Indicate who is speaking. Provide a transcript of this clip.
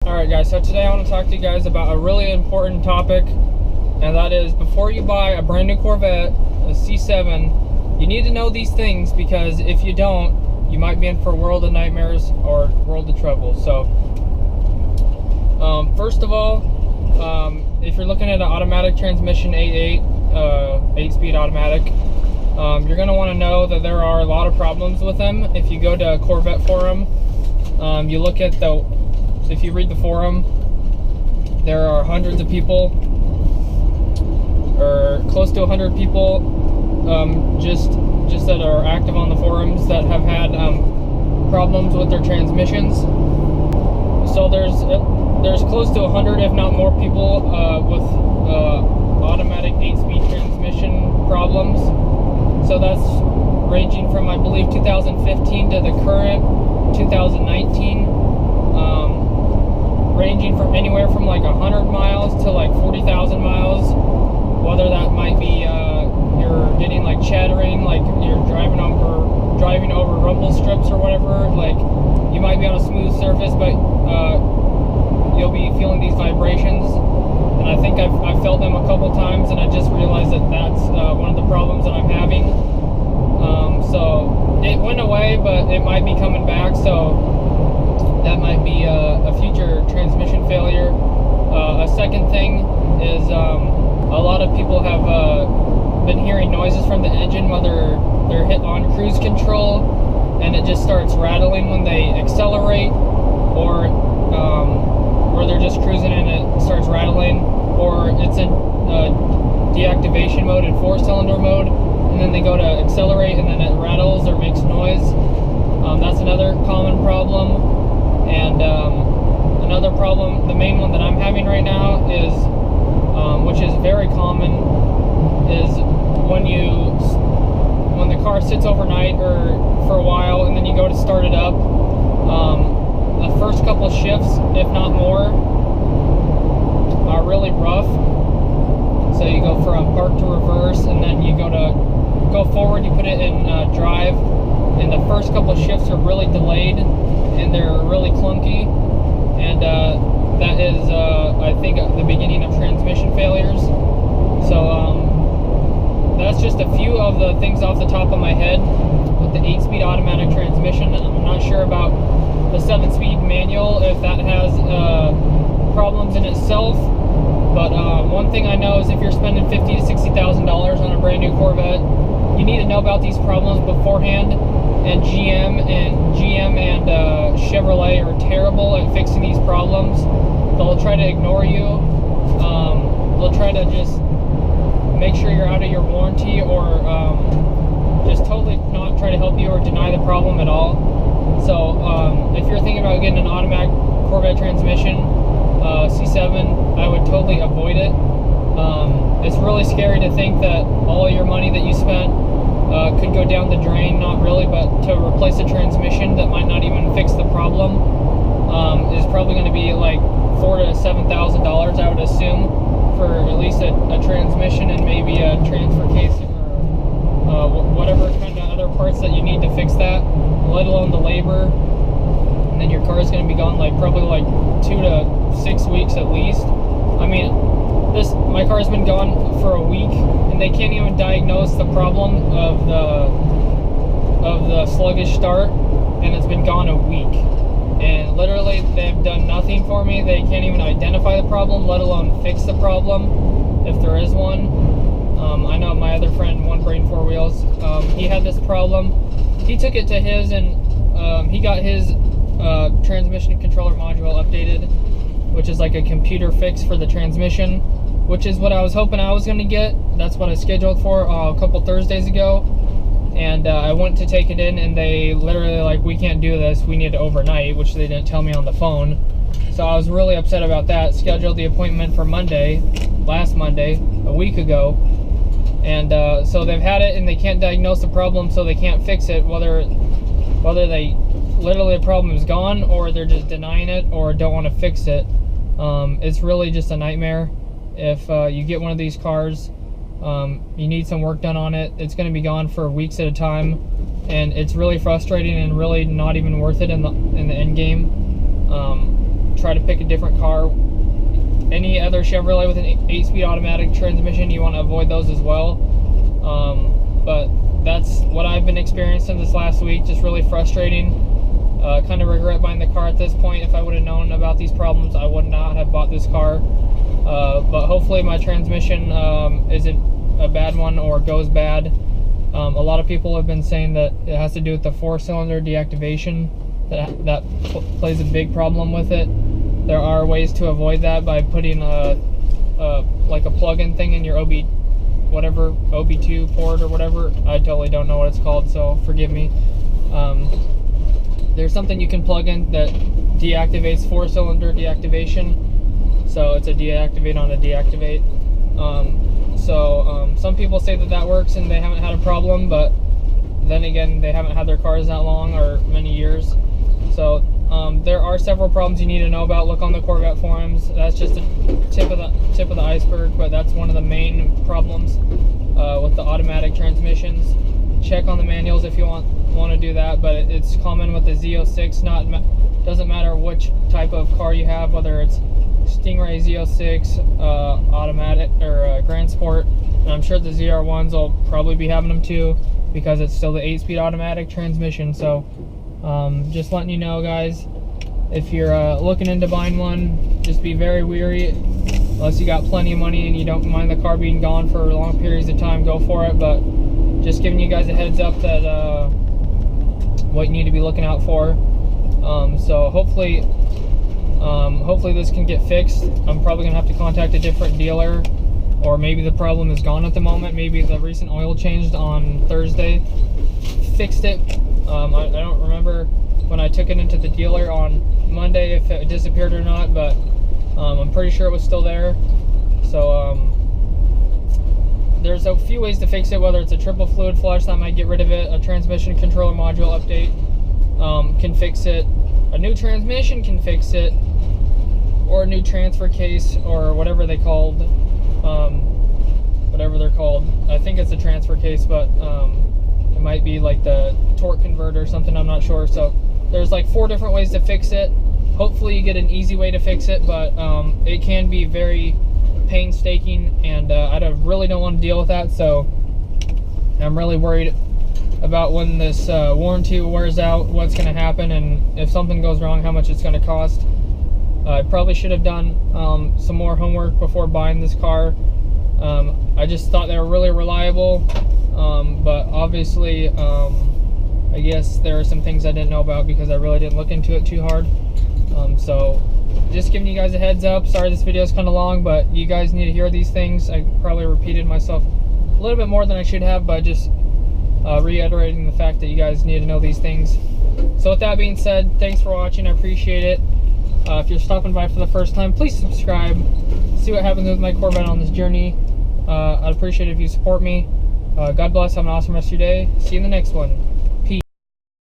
Speaker 1: Alright guys, so today I want to talk to you guys about a really important topic, and that is before you buy a brand new Corvette, a C7, you need to know these things, because if you don't, you might be in for a world of nightmares or world of trouble. So first of all, if you're looking at an automatic transmission 8-speed automatic, you're going to want to know that there are a lot of problems with them. If you go to a Corvette forum, you look at if you read the forum, there are hundreds of people, or close to 100 people, just that are active on the forums that have had problems with their transmissions. So there's close to 100, if not more, people with automatic 8-speed transmission problems. So that's ranging from, I believe, 2015 to the current 2019. Ranging from anywhere from like 100 miles to like 40,000 miles. Whether that might be you're getting like chattering, like you're driving over rumble strips or whatever. Like you might be on a smooth surface, but you'll be feeling these vibrations. And I think I've felt them a couple times, and I just realized that that's one of the problems that I'm having. So it went away, but it might be coming back. So that might be a future transmission failure. A second thing is a lot of people have been hearing noises from the engine, whether they're hit on cruise control and it just starts rattling when they accelerate, or they're just cruising and it starts rattling, or it's in deactivation mode in 4-cylinder mode, and then they go to accelerate and then it rattles or makes noise. That's another common problem. And another problem, the main one that I'm having right now is, which is very common, is when the car sits overnight or for a while, and then you go to start it up, the first couple of shifts, if not more, are really rough. So you go from park to reverse, and then you go forward, you put it in drive, and the first couple of shifts are really delayed and they're really clunky, and that is I think the beginning of transmission failures. So that's just a few of the things off the top of my head with the 8-speed automatic transmission. I'm not sure about the 7-speed manual, if that has problems in itself, but one thing I know is if you're spending $50,000 to $60,000 on a brand new Corvette, you need to know about these problems beforehand. And GM and Chevrolet are terrible at fixing these problems. They'll try to ignore you. They'll try to just make sure you're out of your warranty, or just totally not try to help you or deny the problem at all. So if you're thinking about getting an automatic Corvette transmission, C7, I would totally avoid it. It's really scary to think that all your money that you spent could go down the drain. Not really, but to replace a transmission that might not even fix the problem is probably going to be like $4,000 to $7,000, I would assume, for at least a transmission and maybe a transfer casing or whatever kind of other parts that you need to fix that, let alone the labor. And then your car is going to be gone like probably like 2 to 6 weeks at least. I mean, my car's been gone for a week, and they can't even diagnose the problem of the sluggish start, and it's been gone a week. And literally, they've done nothing for me. They can't even identify the problem, let alone fix the problem, if there is one. I know my other friend, One Brain 4 Wheels, he had this problem. He took it to his, and he got his transmission controller module updated, which is like a computer fix for the transmission, which is what I was hoping I was going to get. That's what I scheduled for a couple Thursdays ago. And I went to take it in, and they literally like, we can't do this, we need it overnight, which they didn't tell me on the phone. So I was really upset about that. Scheduled the appointment for Monday, last Monday, a week ago. And so they've had it, and they can't diagnose the problem, so they can't fix it, whether they literally the problem is gone, or they're just denying it, or don't want to fix it. It's really just a nightmare. If you get one of these cars, you need some work done on it, it's going to be gone for weeks at a time, and it's really frustrating and really not even worth it in the end game. try to pick a different car. Any other Chevrolet with an 8-speed automatic transmission, you want to avoid those as well. But that's what I've been experiencing this last week. Just really frustrating. Kind of regret buying the car at this point. If I would have known about these problems, I would not have bought this car. But hopefully my transmission isn't a bad one or goes bad. A lot of people have been saying that it has to do with the 4-cylinder deactivation. That plays a big problem with it. There are ways to avoid that by putting like a plug-in thing in your OB2 port or whatever. I totally don't know what it's called, so forgive me. There's something you can plug in that deactivates 4-cylinder deactivation. So it's a deactivate on a deactivate. Some people say that works and they haven't had a problem, but then again, they haven't had their cars that long or many years. So there are several problems you need to know about. Look on the Corvette forums. That's just the tip of the iceberg, but that's one of the main problems with the automatic transmissions. Check on the manuals if you want to do that, but it's common with the Z06. Doesn't matter which type of car you have, whether it's Stingray Z06, automatic, or Grand Sport. And I'm sure the ZR1s will probably be having them too, because it's still the 8-speed automatic transmission. So just letting you know, guys, if you're looking into buying one, just be very wary. Unless you got plenty of money and you don't mind the car being gone for long periods of time, go for it. But just giving you guys a heads up that what you need to be looking out for. So hopefully this can get fixed. I'm probably gonna have to contact a different dealer, or maybe the problem is gone at the moment. Maybe the recent oil changed on Thursday fixed it. I don't remember when I took it into the dealer on Monday if it disappeared or not, but I'm pretty sure it was still there. So there's a few ways to fix it, whether it's a triple fluid flush that might get rid of it, a transmission controller module update can fix it, a new transmission can fix it, or a new transfer case, or whatever they're called. I think it's a transfer case, but it might be like the torque converter or something, I'm not sure. So there's like 4 different ways to fix it. Hopefully you get an easy way to fix it, but it can be very painstaking, and I really don't want to deal with that. So I'm really worried about when this warranty wears out, what's going to happen, and if something goes wrong, how much it's going to cost. I probably should have done some more homework before buying this car. I just thought they were really reliable, but obviously I guess there are some things I didn't know about because I really didn't look into it too hard. So just giving you guys a heads up. Sorry this video is kind of long, but you guys need to hear these things. I probably repeated myself a little bit more than I should have, but just reiterating the fact that you guys need to know these things. So with that being said, thanks for watching. I appreciate it. If you're stopping by for the first time, please subscribe. See what happens with my Corvette on this journey. I'd appreciate it if you support me. God bless. Have an awesome rest of your day. See you in the next one.